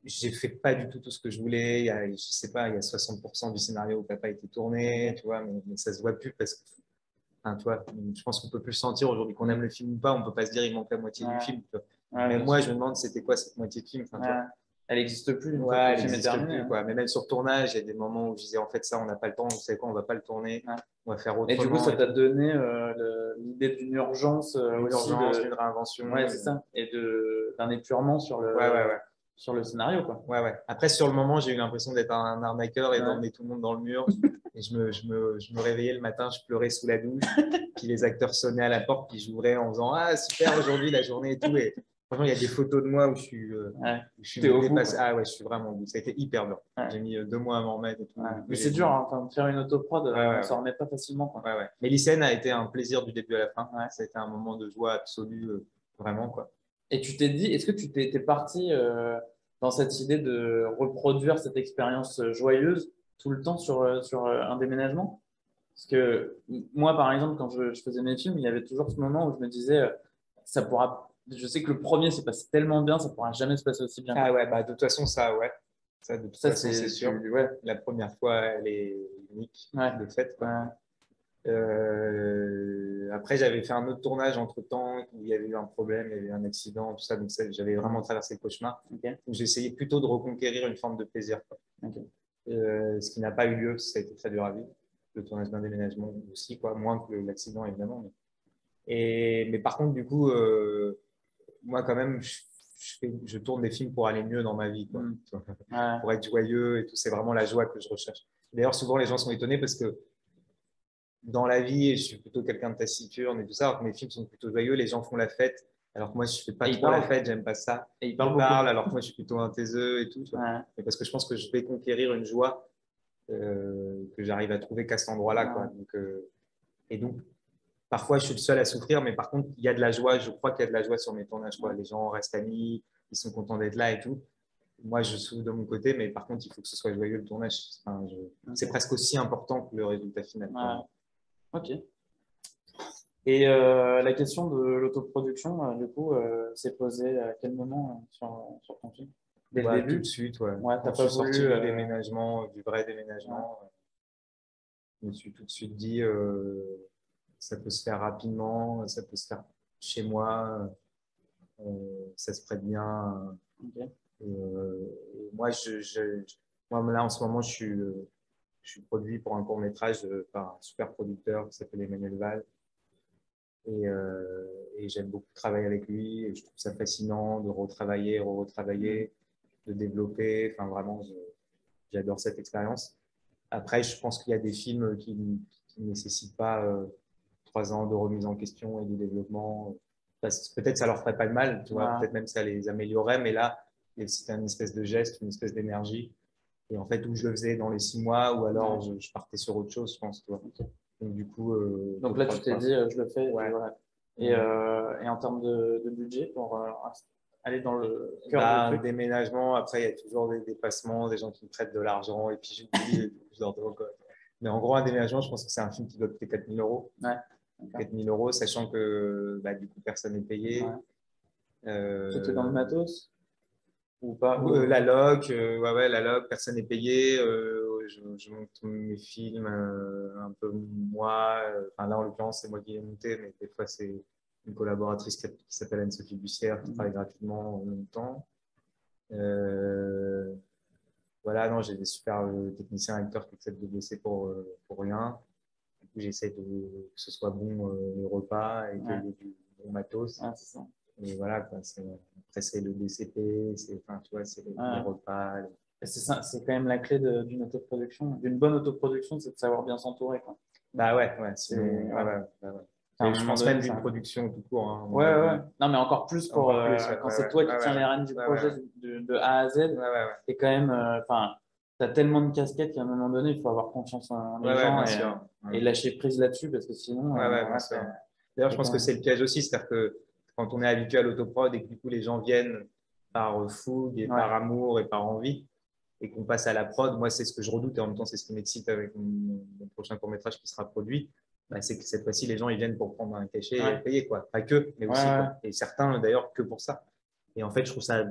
J'ai fait pas du tout ce que je voulais. Je sais pas, il y a 60% du scénario qui n'a pas été tourné, Ok. tu vois, mais ça se voit plus parce que, enfin, tu vois, je pense qu'on peut plus le sentir aujourd'hui qu'on aime le film ou pas. On peut pas se dire il manque la moitié du Ouais. film, tu vois. Ouais, Même bien moi, sûr. je me demande c'était quoi cette moitié de film, enfin, tu vois. Ouais. Elle n'existe plus une fois que Ouais, le elle film est n'existe terminé, plus, hein. quoi. Mais même sur tournage, il y a des moments où je disais en fait ça, on n'a pas le temps, vous savez quoi, on va pas le tourner, Ouais. on va faire Et du coup, autrement ça et t'a tout. donné l'idée d'une urgence D'une aussi urgence, d'une réinvention. ouais, c'est ça, et d'un épurement Ouais, ouais, ouais. sur le scénario, quoi. Ouais, ouais. Après, sur le moment, j'ai eu l'impression d'être un arnaqueur et Ouais. d'emmener tout le monde dans le mur. Et je me réveillais le matin, je pleurais sous la douche. Puis les acteurs sonnaient à la porte, puis j'ouvrais en faisant ah, super, aujourd'hui, la journée et tout. Et franchement, il y a des photos de moi Ouais. où je suis T'es au bout, dépassé. quoi. Ah ouais, je suis vraiment au bout. Ça a été hyper dur. Ouais. J'ai mis 2 mois à m'en remettre et tout. Ouais. Du coup, Mais j'ai c'est dur, dit hein, enfin, de faire une autoprod, ouais, on ouais, s'en remet pas facilement, quoi. ouais, ouais. Mais Lycéenne a été un plaisir du début à la fin. Ouais. Ça a été un moment de joie absolue, vraiment, quoi. Et tu t'es dit, est-ce que tu t'es parti dans cette idée de reproduire cette expérience joyeuse tout le temps sur un déménagement? Parce que moi, par exemple, quand je faisais mes films, il y avait toujours ce moment où je me disais, ça pourra. Je sais que le premier s'est passé tellement bien, ça pourra jamais se passer aussi bien, Ah quoi. ouais, bah de toute façon, ça, ouais. Ça, de toute Ça, façon, c'est sûr. ouais, La première fois, elle est unique ouais, de fait, quoi. ouais, Après, j'avais fait un autre tournage entre-temps où il y avait eu un problème, il y avait eu un accident, tout ça. Donc, j'avais vraiment traversé le cauchemar. ok, Donc, j'ai essayé plutôt de reconquérir une forme de plaisir, quoi. ok. Ce qui n'a pas eu lieu, ça a été très dur à vivre. Le tournage d'un déménagement aussi, quoi. Moins que l'accident, évidemment. Mais par contre, du coup, moi, quand même, je tourne des films pour aller mieux dans ma vie, quoi. Hmm. Ouais, Pour être joyeux et tout. C'est vraiment la joie que je recherche. D'ailleurs, souvent, les gens sont étonnés parce que dans la vie, je suis plutôt quelqu'un de taciturne et tout ça, alors que mes films sont plutôt joyeux, les gens font la fête, alors que moi, je fais pas et il trop la parle, fête, j'aime pas ça. et il Ils parle beaucoup. parlent, alors que moi, je suis plutôt un taiseux et tout, tu vois. Ouais, Mais parce que je pense que je vais conquérir une joie que j'arrive à trouver qu'à cet endroit-là, quoi. ouais. Et donc, parfois, je suis le seul à souffrir, mais par contre, il y a de la joie. Je crois qu'il y a de la joie sur mes tournages, quoi. Les gens restent amis, ils sont contents d'être là et tout. Moi, je souffre de mon côté, mais par contre, il faut que ce soit joyeux le tournage. Enfin, c'est presque aussi important que le résultat final. Ok. Et la question de l'autoproduction, du coup, s'est posée à quel moment sur ton film? Dès le début? Tout de suite, ouais. Ouais, Quand t'as je pas suis sorti voulu. du déménagement, du vrai déménagement, je me suis tout de suite dit ça peut se faire rapidement, ça peut se faire chez moi, ça se prête bien. Ok. Et moi, moi, là, en ce moment, je suis produit pour un court-métrage par un super producteur qui s'appelle Emmanuel Val. Et j'aime beaucoup travailler avec lui. Et je trouve ça fascinant de retravailler, retravailler, de développer. Enfin, vraiment, j'adore cette expérience. Après, je pense qu'il y a des films qui ne nécessitent pas 3 ans de remise en question et de développement. Peut-être ça leur ferait pas de mal, tu vois. Ouais. Peut-être même ça les améliorerait, mais là, c'était une espèce de geste, une espèce d'énergie. Et en fait, où je le faisais dans les 6 mois, ou alors je partais sur autre chose, je pense, tu vois. Okay. Donc, du coup. Donc là, tu t'es dit, je le fais. Ouais. Voilà. Et en termes de budget, pour aller dans le cœur du truc? Déménagement, après, il y a toujours des dépassements, des gens qui me prêtent de l'argent, et puis j'oublie, je leur donne quoi. Mais en gros, un déménagement, je pense que c'est un film qui doit coûter 4 000 euros. Ouais. 4 000 euros, sachant que du coup, personne n'est payé. Tout est dans le matos ou pas? La loc, la loc, personne n'est payé. Je monte mes films un peu moi. Enfin, là, en l'occurrence, c'est moi qui l'ai monté, mais des fois, c'est une collaboratrice qui s'appelle Anne-Sophie Bussière qui travaille gratuitement en même temps. Voilà, non, j'ai des super techniciens acteurs qui acceptent de bosser pour rien. Du coup, j'essaie que ce soit bon les repas et qu'il y ait du bon matos. Ouais, c'est ça. Et voilà, quoi, après, c'est le DCP, enfin, tu vois, c'est les repas. C'est ça, c'est quand même la clé d'une autoproduction, d'une bonne autoproduction, c'est de savoir bien s'entourer, quoi. Bah ouais, je pense même d'une production tout court. Hein, ouais. Non, mais encore plus pour quand c'est toi qui tiens les rênes du projet de A à Z. Et quand même, enfin, t'as tellement de casquettes qu'à un moment donné, il faut avoir confiance en les gens et lâcher prise là-dessus parce que sinon. D'ailleurs, je pense que c'est le piège aussi, c'est-à-dire que quand on est habitué à l'autoprod et que du coup les gens viennent par fougue et par amour et par envie et qu'on passe à la prod, moi c'est ce que je redoute et en même temps c'est ce qui m'excite avec mon prochain court-métrage qui sera produit. C'est que cette fois-ci, les gens ils viennent pour prendre un cachet et payer, quoi. Pas que, mais aussi. Quoi. Et certains, d'ailleurs, que pour ça. Et en fait, je trouve ça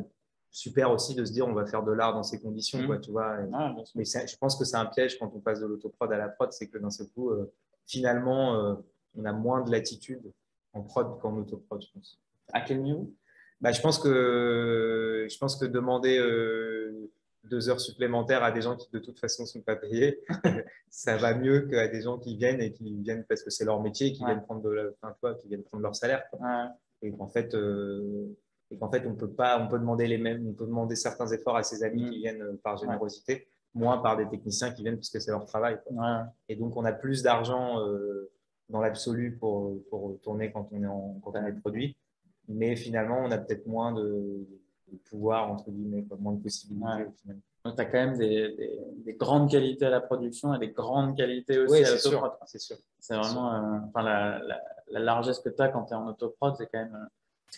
super aussi de se dire on va faire de l'art dans ces conditions, quoi, tu vois. Mais je pense que c'est un piège quand on passe de l'autoprod à la prod, c'est que d'un seul coup, finalement, on a moins de latitude en prod qu'en autoprod, je pense. À quel niveau? Je pense que demander 2 heures supplémentaires à des gens qui de toute façon ne sont pas payés, ça va mieux qu'à des gens qui viennent parce que c'est leur métier et qui viennent prendre qui viennent prendre leur salaire. Et qu'en fait, on peut demander certains efforts à ses amis qui viennent par générosité, moins par des techniciens qui viennent parce que c'est leur travail. Et donc, on a plus d'argent dans l'absolu pour tourner quand on est produit. Mais finalement, on a peut-être moins de pouvoir, entre guillemets, moins de possibilités. Donc, tu as quand même des grandes qualités à la production et des grandes qualités aussi à l'autoprod. C'est sûr. C'est vraiment la largesse que tu as quand tu es en autoprod, c'est quand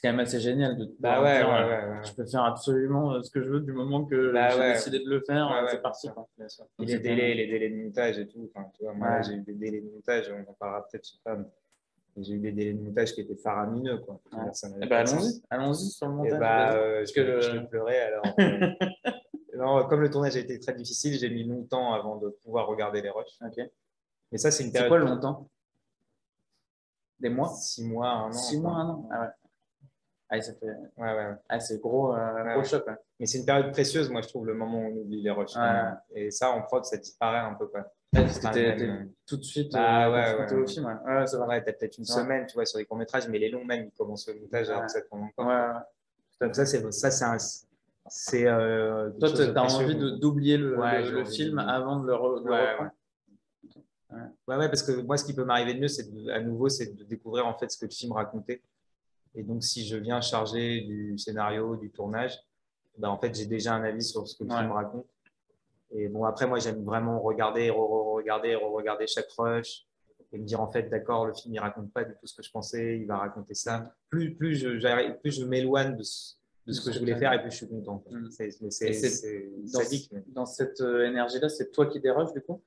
même assez génial de pouvoir dire je peux faire absolument ce que je veux du moment que j'ai décidé de le faire, c'est parti. Bien sûr. Et les délais de montage et tout. Enfin, tu vois, moi, là, j'ai eu des délais de montage, on en parlera peut-être, je sais pas. J'ai eu des délais de montage qui étaient faramineux, quoi. Allons-y sur le montage. Je vais pleurer alors. Non, comme le tournage a été très difficile, j'ai mis longtemps avant de pouvoir regarder les rushs. Mais ça, c'est une période. C'est quoi longtemps? Des mois? 6 mois, 1 an. 6 mois, 1 an. Ça fait. C'est gros choc. Mais c'est une période précieuse, moi, je trouve, le moment où on oublie les rushs. Et ça, en prod, ça disparaît un peu, quoi. Parce que t'es tout de suite confronté au film. C'est vrai. T'as peut-être une semaine, tu vois, sur les courts-métrages, mais les longs même, ils commencent le montage alors que ça tourne encore. Donc ça, c'est toi, tu as envie d'oublier le film avant de le reprendre. Parce que moi, ce qui peut m'arriver de mieux, à nouveau, c'est de découvrir en fait ce que le film racontait. Et donc, si je viens charger du scénario, du tournage, en fait, j'ai déjà un avis sur ce que le film raconte. Et bon, après, moi, j'aime vraiment regarder, re-regarder chaque rush et me dire en fait, d'accord, le film il raconte pas du tout ce que je pensais, il va raconter ça. Plus je m'éloigne de ce que je voulais faire et plus je suis content. C'est sadique. Dans cette énergie-là, c'est toi qui déroges du coup?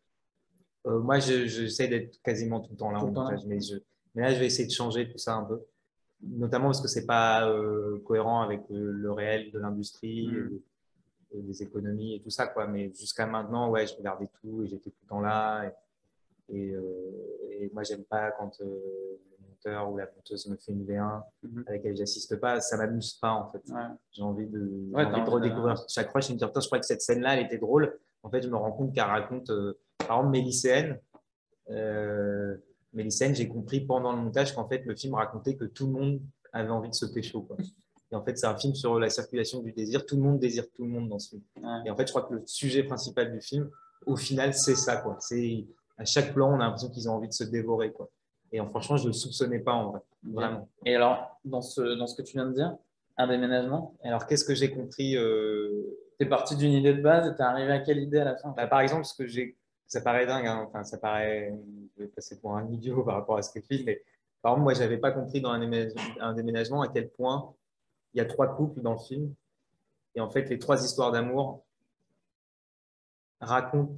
Moi, j'essaie d'être quasiment tout le temps là en montage, mais là, je vais essayer de changer tout ça un peu, notamment parce que c'est pas cohérent avec le réel de l'industrie. Et des économies et tout ça, quoi. Mais jusqu'à maintenant, ouais, je regardais tout et j'étais tout le temps là. Et moi, j'aime pas quand le monteur ou la monteuse me fait une V1 à laquelle j'assiste pas. Ça m'amuse pas, en fait. Ouais. J'ai envie de redécouvrir chaque fois. Je me dis, je crois que cette scène-là, elle était drôle. En fait, je me rends compte qu'elle raconte, par exemple, Mélicène, j'ai compris pendant le montage qu'en fait, le film racontait que tout le monde avait envie de se pécho, quoi. Et en fait, c'est un film sur la circulation du désir. Tout le monde désire tout le monde dans ce film. Ouais. Et en fait, je crois que le sujet principal du film, au final, c'est ça, quoi. C'est à chaque plan, on a l'impression qu'ils ont envie de se dévorer, quoi. Et franchement, je ne le soupçonnais pas en vrai, vraiment. Et alors, dans ce que tu viens de dire, un déménagement. Alors, qu'est-ce que j'ai compris Tu es parti d'une idée de base et tu es arrivé à quelle idée à la fin? Par exemple, ça paraît dingue, hein. Enfin, je vais passer pour un idiot par rapport à ce que je fais, mais par exemple, moi, je n'avais pas compris dans un déménagement à quel point il y a 3 couples dans le film. Et en fait, les 3 histoires d'amour racontent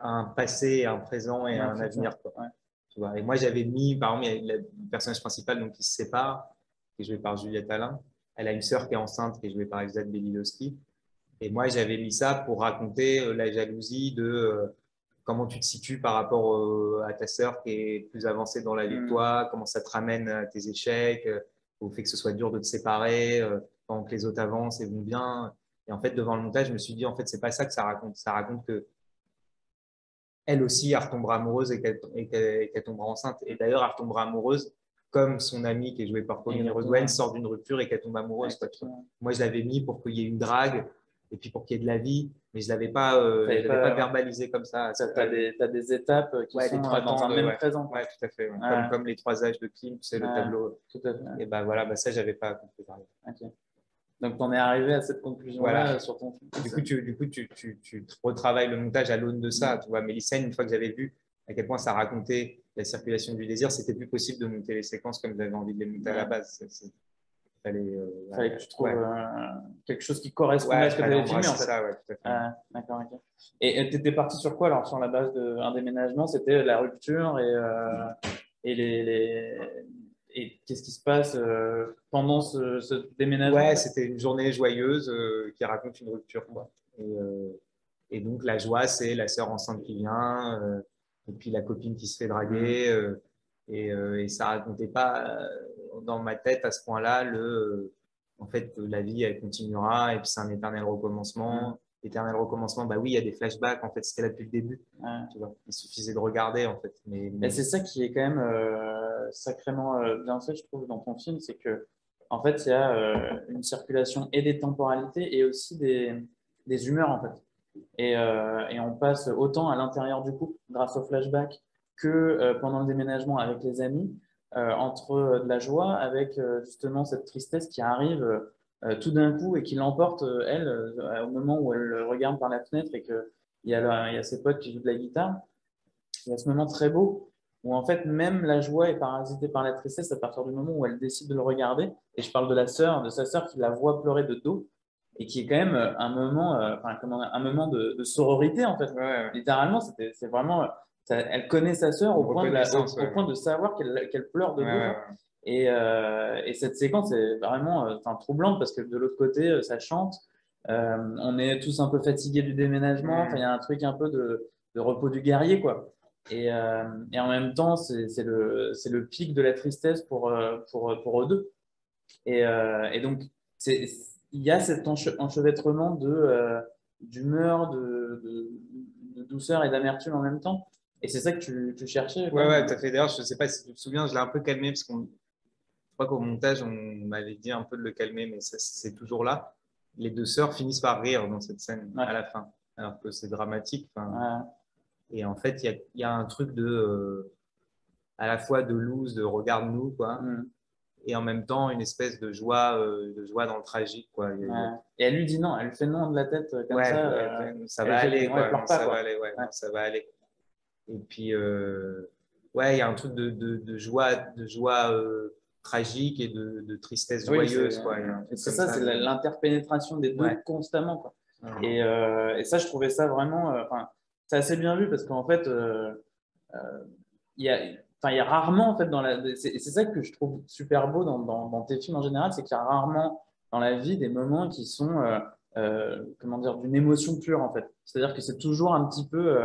un passé, un présent et un avenir, quoi. Ouais. Tu vois. Et moi, j'avais mis, par exemple, il y a le personnage principal donc, qui se sépare, qui est joué par Juliette Alain. Elle a une sœur qui est enceinte, qui est jouée par Elsa Belilowski. Et moi, j'avais mis ça pour raconter la jalousie de comment tu te situes par rapport à ta sœur qui est plus avancée dans la vie que toi, comment ça te ramène à tes échecs, au fait que ce soit dur de te séparer, pendant que les autres avancent et vont bien. Et en fait, devant le montage, je me suis dit, en fait, c'est pas ça que ça raconte. Ça raconte que elle aussi, elle retombera amoureuse et qu'elle tombera enceinte. Et d'ailleurs, elle retombera amoureuse comme son amie qui est jouée par Pauline Redouane sort d'une rupture et qu'elle tombe amoureuse. Moi, je l'avais mis pour qu'il y ait une drague et puis pour qu'il y ait de la vie, mais je ne l'avais pas verbalisé comme ça. Tu as des étapes qui sont dans un même présent. Oui, tout à fait. Comme les 3 âges de Kim, c'est le tableau. Tout à fait. Et ben voilà, ça, je n'avais pas compris. Okay. Donc, tu en es arrivé à cette conclusion-là sur ton film. Du coup, tu retravailles le montage à l'aune de ça. Tu vois, Mélicène, une fois que j'avais vu à quel point ça racontait la circulation du désir, c'était plus possible de monter les séquences comme j'avais envie de les monter à la base. Fallait que tu trouves quelque chose qui correspondait à ce que tu avais filmé, en fait. Ça, tout à fait. D'accord, ok. Et tu étais parti sur quoi, alors, sur la base d'un déménagement? C'était la rupture et qu'est-ce qui se passe pendant ce déménagement? Ouais, c'était une journée joyeuse qui raconte une rupture, quoi. Et donc, la joie, c'est la sœur enceinte qui vient, et puis la copine qui se fait draguer. Et ça racontait pas dans ma tête à ce point-là en fait, la vie, elle continuera, et puis c'est un éternel recommencement. Éternel recommencement, bah oui, il y a des flashbacks, en fait, c'était là depuis le début. Tu vois. Il suffisait de regarder, en fait. Mais c'est ça qui est quand même sacrément bien fait, je trouve, dans ton film, c'est que en fait, il y a une circulation et des temporalités et aussi des humeurs, en fait. Et on passe autant à l'intérieur du couple grâce au flashback que pendant le déménagement avec les amis, entre de la joie avec justement cette tristesse qui arrive tout d'un coup et qui l'emporte, elle, au moment où elle regarde par la fenêtre et qu'il y a ses potes qui jouent de la guitare. Il y a ce moment très beau où en fait même la joie est parasitée par la tristesse à partir du moment où elle décide de le regarder. Et je parle de sa sœur qui la voit pleurer de dos et qui est quand même un moment, un moment de sororité en fait. Littéralement, c'est vraiment, elle connaît sa sœur au point de savoir qu'elle pleure de dos. Et cette séquence est vraiment troublante parce que de l'autre côté, ça chante. On est tous un peu fatigués du déménagement. Il y a un truc un peu de repos du guerrier, quoi. Et en même temps, c'est le pic de la tristesse pour eux deux. Et donc, il y a cet enchevêtrement d'humeur, de douceur et d'amertume en même temps. Et c'est ça que tu cherchais. Ouais, tout à fait. D'ailleurs, je ne sais pas si tu te souviens, je l'ai un peu calmé parce je crois qu'au montage, on m'avait dit un peu de le calmer, mais c'est toujours là. Les 2 sœurs finissent par rire dans cette scène à la fin, alors que c'est dramatique. Et en fait, il y a un truc à la fois de loose, de regarde-nous, quoi, et en même temps une espèce de joie dans le tragique, quoi. Et elle lui dit non, elle fait non de la tête comme ça. Ça va aller, quoi. Ça va aller. Et puis, ouais, il y a un truc de joie tragique et de tristesse Oui, joyeuse, quoi. Il y a un truc c'est comme ça, ça. c'est l'interpénétration des deux Ouais. constamment, quoi. Ouais. Et ça, je trouvais ça vraiment, enfin, c'est assez bien vu parce qu'en fait, il y a, enfin, il y a rarement, en fait, c'est ça que je trouve super beau dans tes films en général, c'est qu'il y a rarement dans la vie des moments qui sont, comment dire, d'une émotion pure, en fait. C'est-à-dire que c'est toujours un petit peu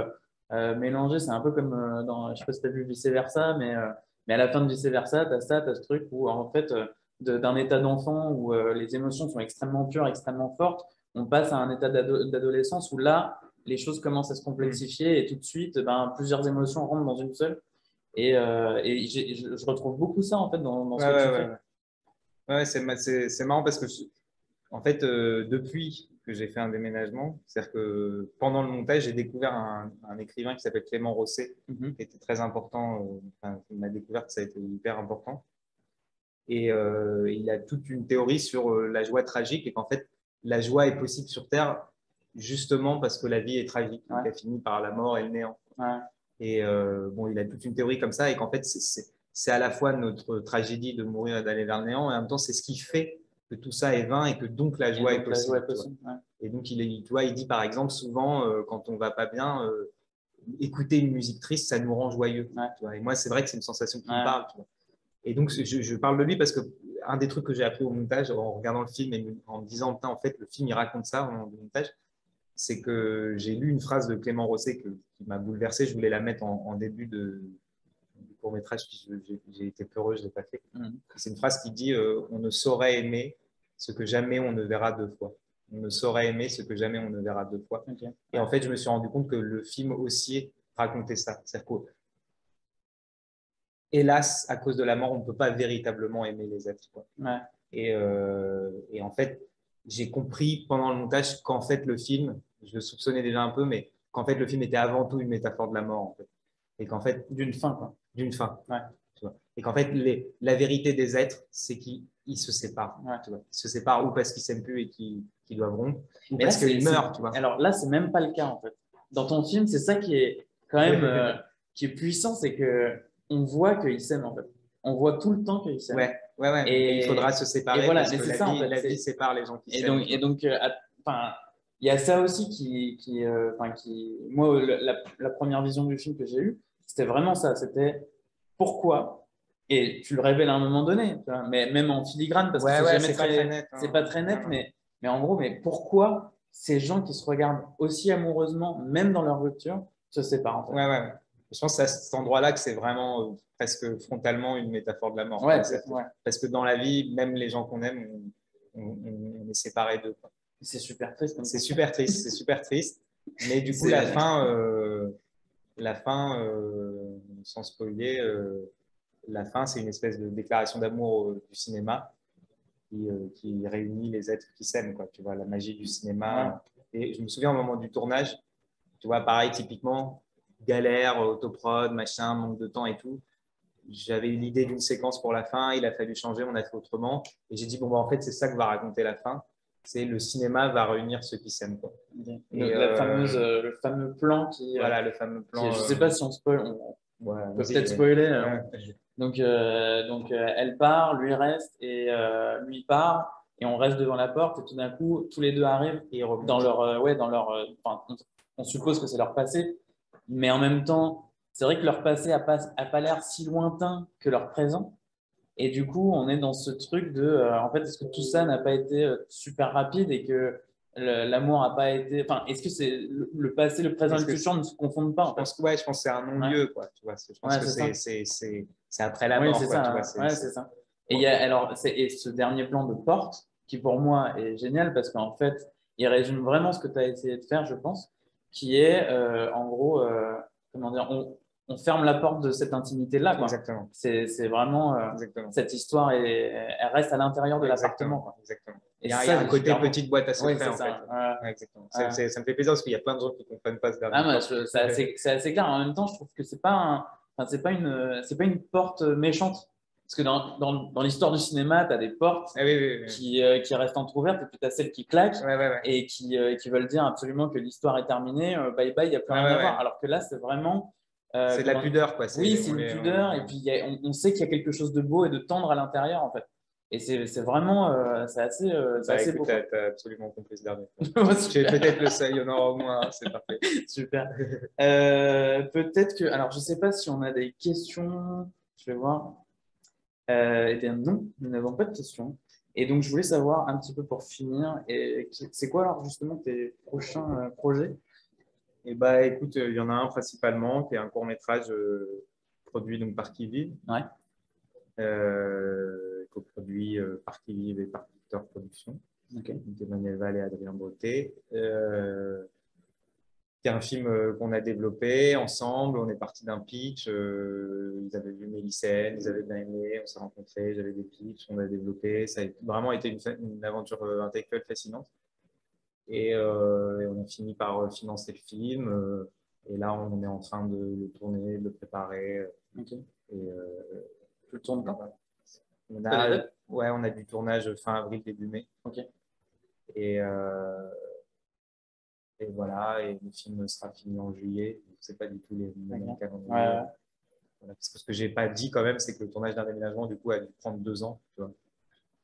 mélangé. C'est un peu comme dans, je sais pas si tu as vu Vice-Versa, mais à la fin de Vice-Versa, tu as ça, tu as ce truc où, en fait, d'un état d'enfant où les émotions sont extrêmement pures, extrêmement fortes, on passe à un état d'adolescence où là, les choses commencent à se Mm. complexifier et tout de suite, ben, plusieurs émotions rentrent dans une seule. Et je retrouve beaucoup ça en fait dans Ouais, ce que ouais, tu ouais, fais. ouais. Ouais, c'est marrant parce que, en fait, depuis que j'ai fait un déménagement, c'est-à-dire que pendant le montage, j'ai découvert un écrivain qui s'appelle Clément Rosset, Mhm. qui était très important. Enfin, ma découverte, ça a été hyper important. Et il a toute une théorie sur la joie tragique et qu'en fait, la joie est possible sur Terre justement parce que la vie est tragique, Ouais, qu'elle finit par la mort et le néant. ouais, Et bon, il a toute une théorie comme ça et qu'en fait, c'est à la fois notre tragédie de mourir et d'aller vers le néant et en même temps, c'est ce qui fait que tout ça est vain et que donc la et joie est donc la joie possible. est Tu vois. possible. Ouais. Et donc, tu vois, il dit par exemple souvent, quand on va pas bien, écouter une musique triste, ça nous rend joyeux. Ouais, Tu vois. Et moi, c'est vrai que c'est une sensation qui me ouais, parle. Tu vois. Et donc, je parle de lui parce que un des trucs que j'ai appris au montage, en regardant le film et en me disant, putain, en fait, le film, il raconte ça au moment du montage, c'est que j'ai lu une phrase de Clément Rosset qui m'a bouleversé. Je voulais la mettre en début du court-métrage, puis j'ai été peureux, je ne l'ai pas fait. mhm. C'est une phrase qui dit on ne saurait aimer ce que jamais on ne verra deux fois. On ne saurait aimer ce que jamais on ne verra deux fois. Ok. Et en fait, je me suis rendu compte que le film aussi racontait ça. C'est-à-dire qu'hélas, à cause de la mort, on ne peut pas véritablement aimer les êtres, quoi. Ouais. Et en fait, j'ai compris pendant le montage qu'en fait, le film, je le soupçonnais déjà un peu, mais qu'en fait, le film était avant tout une métaphore de la mort, en fait. Et qu'en fait, D'une fin, quoi. d'une fin. Ouais, Tu vois. Et qu'en fait, la vérité des êtres, c'est qu'ils se séparent. ouais. Tu vois. Ils se séparent ou parce qu'ils s'aiment plus et qu'ils doivent rompre, ou Mais là, parce qu'ils meurent. Tu vois. alors là, c'est même pas le cas en fait. Dans ton film, c'est ça qui est quand même qui est puissant, c'est que on voit qu'ils s'aiment en fait. On voit tout le temps qu'ils s'aiment. Ouais, ouais, ouais. Mais il faudra se Et séparer voilà, parce mais que c'est ça en fait. la vie sépare les gens qui Et s'aiment. donc, Tu vois. enfin, il y a ça aussi enfin, moi, la première vision du film que j'ai eue, c'était vraiment ça. C'était pourquoi, et tu le révèles à un moment donné, tu vois, mais même en filigrane, parce que Ouais, c'est ouais, jamais c'est pas très très, net. c'est Hein. pas très net, Non, non. mais en gros, mais pourquoi ces gens qui se regardent aussi amoureusement, même dans leur rupture, se séparent en fait. Ouais, ouais, ouais. Je pense que c'est à cet endroit-là que c'est vraiment presque frontalement une métaphore de la mort. Ouais, ouais. Parce que dans la vie, même les gens qu'on aime, on est séparés d'eux. Quoi. C'est super triste comme C'est ça. super triste, c'est super triste. Mais du coup, C'est, la fin sans spoiler, la fin, c'est une espèce de déclaration d'amour du cinéma qui réunit les êtres qui s'aiment. Quoi. Tu vois, la magie du ouais, cinéma. Et je me souviens au moment du tournage, tu vois, pareil, typiquement, galère, autoprod, machin, manque de temps et tout. J'avais une idée d'une séquence pour la fin, il a fallu changer, on a fait autrement. Et j'ai dit, bon, bah, en fait, c'est ça que va raconter la fin. C'est le cinéma va réunir ceux qui s'aiment. Quoi. Et le fameux plan voilà, le fameux plan. je sais pas si on spoil, Ouais, peut vas-y, peut-être spoiler. ouais, Elle part, lui reste et lui part et on reste devant la porte et tout d'un coup tous les deux arrivent et il revient. dans leur ouais enfin, on suppose que c'est leur passé, mais en même temps c'est vrai que leur passé a pas l'air si lointain que leur présent et du coup on est dans ce truc de en fait est-ce que tout ça n'a pas été super rapide et que l'amour a pas été enfin est-ce que c'est le passé, le présent et Est-ce le que futur ne se confondent pas je en fait. pense que ouais, je pense que c'est un Ouais, non-lieu, quoi. Tu vois, je pense ouais que c'est ça. c'est après la Oui, mort, c'est quoi. ça. Tu vois, Hein. Ouais, c'est ça. Et il y a alors et ce dernier plan de porte qui pour moi est génial parce qu'en fait, il résume vraiment ce que tu as essayé de faire, je pense, qui est en gros comment dire, on ferme la porte de cette intimité-là, quoi. Exactement, C'est vraiment exactement, cette histoire et elle reste à l'intérieur de l'appartement, exactement, quoi. exactement. Et Il y a ça, un c'est côté super beau. petite boîte à Oui, secrets, c'est en fait. ça. Ouais, exactement. Euh, Ça me fait plaisir parce qu'il y a plein de gens qui ne comprennent pas ce ah, dernier moi, plan. c'est assez clair. En même temps, je trouve que c'est pas enfin, c'est pas une porte méchante. Parce que dans l'histoire du cinéma, tu as des portes Ah, oui, oui, oui. qui restent entrouvertes et puis tu as celles qui claquent Ouais, ouais, ouais. et qui veulent dire absolument que l'histoire est terminée, bye bye, il n'y a plus Ouais, rien ouais, à ouais. voir. Alors que là, c'est vraiment C'est de la pudeur, quoi. Oui, c'est une pudeur, et puis on sait qu'il y a quelque chose de beau et de tendre à l'intérieur, en fait. Et c'est vraiment, c'est assez beau. Écoute, t'as absolument compris ce dernier. J'ai peut-être le seul, il y en aura au moins un, c'est parfait. Super. Peut-être que, alors je sais pas si on a des questions, je vais voir. Eh bien non, nous n'avons pas de questions. Et donc je voulais savoir un petit peu pour finir, c'est quoi alors justement tes prochains projets? Et bah écoute, il y en a un principalement qui est un court-métrage produit donc par Kiviv, Ouais. coproduit par Kiviv et par Victor Productions, Ok. Emmanuel Val et Adrien Breté. C'est un film qu'on a développé ensemble. On est parti d'un pitch. Ils avaient vu mes lycéennes, ils avaient bien aimé. On s'est rencontrés, j'avais des pitchs, on a développé. Ça a vraiment été une aventure intellectuelle fascinante. Et on a fini par financer le film. Et là, on est en train de le tourner, de le préparer. Ok. Et, Tu le tournes quand? on a du tournage fin avril, début mai. Ok. Et voilà, et le film sera fini en juillet. C'est pas du tout les mêmes calendriers. Ouais. Voilà, parce que ce que j'ai pas dit quand même, c'est que le tournage d'un déménagement, du coup, a dû prendre 2 ans. Tu vois.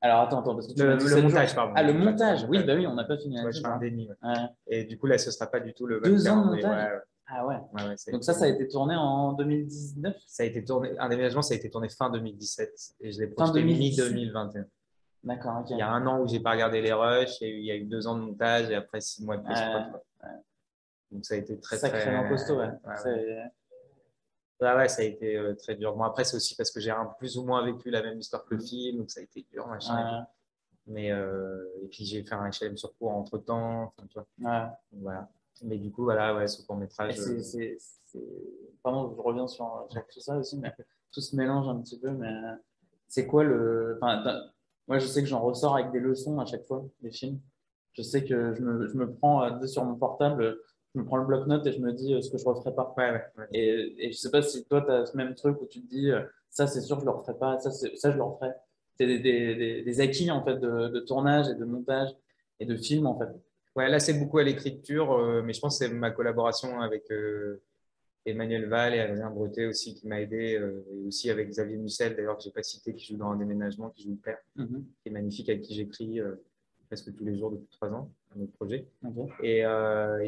Alors attends, parce que tu m'as dit Le montage, jours. pardon. Ah, le montage. Oui, bah oui, on n'a pas fini. Tu vois, je fais un déni. Ouais. Ouais. Et du coup, là, ce sera pas du tout le même 2 ans de calendrier. montage? Ouais. Ah ouais. Donc Ça ça a été tourné en 2019? Ça a été tourné, un déménagement, ça a été tourné fin 2017 et je l'ai Fin projeté 2017. mi-2021. D'accord, ok. Il y a 1 an où j'ai pas regardé les rushs, il y a eu 2 ans de montage et après 6 mois de post-prod. Donc ça a été très sacrément costaud, ouais. Ouais, ça a été très dur. Bon, après, c'est aussi parce que j'ai plus ou moins vécu la même histoire que le film, donc ça a été dur, machin. Mais, et puis j'ai fait un HLM sur cours entre temps. Enfin, tu vois. Voilà. Mais du coup, voilà, ouais, ce court-métrage. Pardon, je reviens sur tout ça aussi, mais tout se mélange un petit peu. Mais c'est quoi le. Enfin, moi, je sais que j'en ressors avec des leçons à chaque fois, des films. Je sais que je me prends sur mon portable, je me prends le bloc-notes et je me dis ce que je ne referai pas. Ouais. Et je ne sais pas si toi, tu as ce même truc où tu te dis ça, c'est sûr, je ne le referai pas, ça, je le referai. C'est des acquis en fait, de tournage et de montage et de film en fait. Ouais, là, c'est beaucoup à l'écriture, mais je pense que c'est ma collaboration avec Emmanuel Val et Adrien Breté aussi qui m'a aidé, et aussi avec Xavier Mussel, d'ailleurs, que j'ai pas cité, qui joue dans un déménagement, qui joue le père, qui est magnifique, avec qui j'écris presque tous les jours depuis 3 ans, un autre projet. Et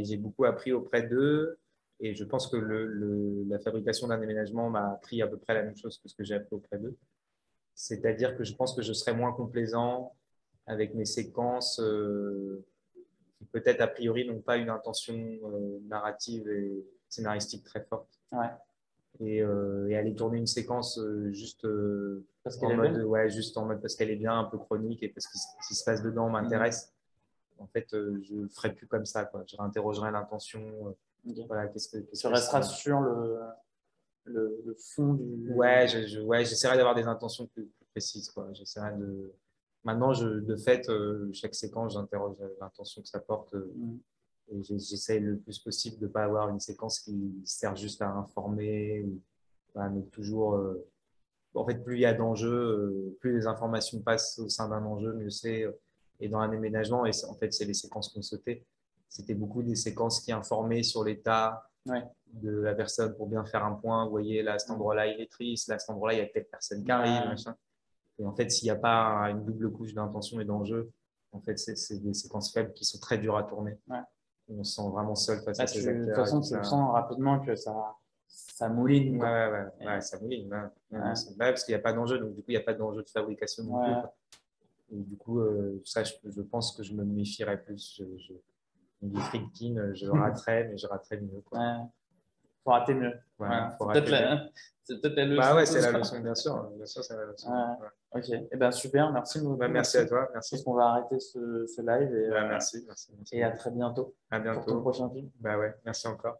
j'ai beaucoup appris auprès d'eux. Et je pense que la fabrication d'un déménagement m'a appris à peu près la même chose que ce que j'ai appris auprès d'eux. C'est-à-dire que je pense que je serais moins complaisant avec mes séquences qui peut-être a priori n'ont pas une intention narrative et scénaristique très forte. Ouais. Et aller tourner une séquence juste parce en mode, juste en mode parce qu'elle est bien, un peu chronique et parce que ce qui se passe dedans m'intéresse. En fait, je ne ferai plus comme ça, quoi. Je réinterrogerai l'intention. Voilà, tu resteras sur le fond du. Ouais, j'essaierai d'avoir des intentions plus précises, quoi. J'essaierai de. Maintenant, de fait, chaque séquence, j'interroge l'intention que ça porte. Et j'essaie le plus possible de ne pas avoir une séquence qui sert juste à informer, mais toujours. En fait, plus il y a d'enjeux, plus les informations passent au sein d'un enjeu, mieux c'est. Et dans un déménagement, et en fait, c'est les séquences qu'on sautait. C'était beaucoup des séquences qui informaient sur l'état de la personne pour bien faire un point. Vous voyez, là, à cet endroit-là, il est triste. Là, à cet endroit-là, il y a telle personne qui arrive, machin. Et en fait, s'il n'y a pas une double couche d'intention et d'enjeu, en fait, c'est des séquences faibles qui sont très dures à tourner. On se sent vraiment seul face à ces acteurs. De toute façon, tu sens rapidement que ça mouline. Ouais, ça mouline. Parce qu'il n'y a pas d'enjeu. Donc, du coup, il n'y a pas d'enjeu de fabrication non plus. Et du coup, ça, je pense que je me méfierais plus. Je me dis freaking, je raterais, mais je raterais mieux. Faut rater mieux. C'est peut-être la leçon. C'est la leçon, bien sûr. Bien sûr, c'est la leçon. Ok. Eh ben, super. Merci beaucoup. Merci à toi. Merci. Je pense qu'on va arrêter ce live. Et, merci. Et à très bientôt. À bientôt. Pour ton prochain film. Ouais. Merci encore.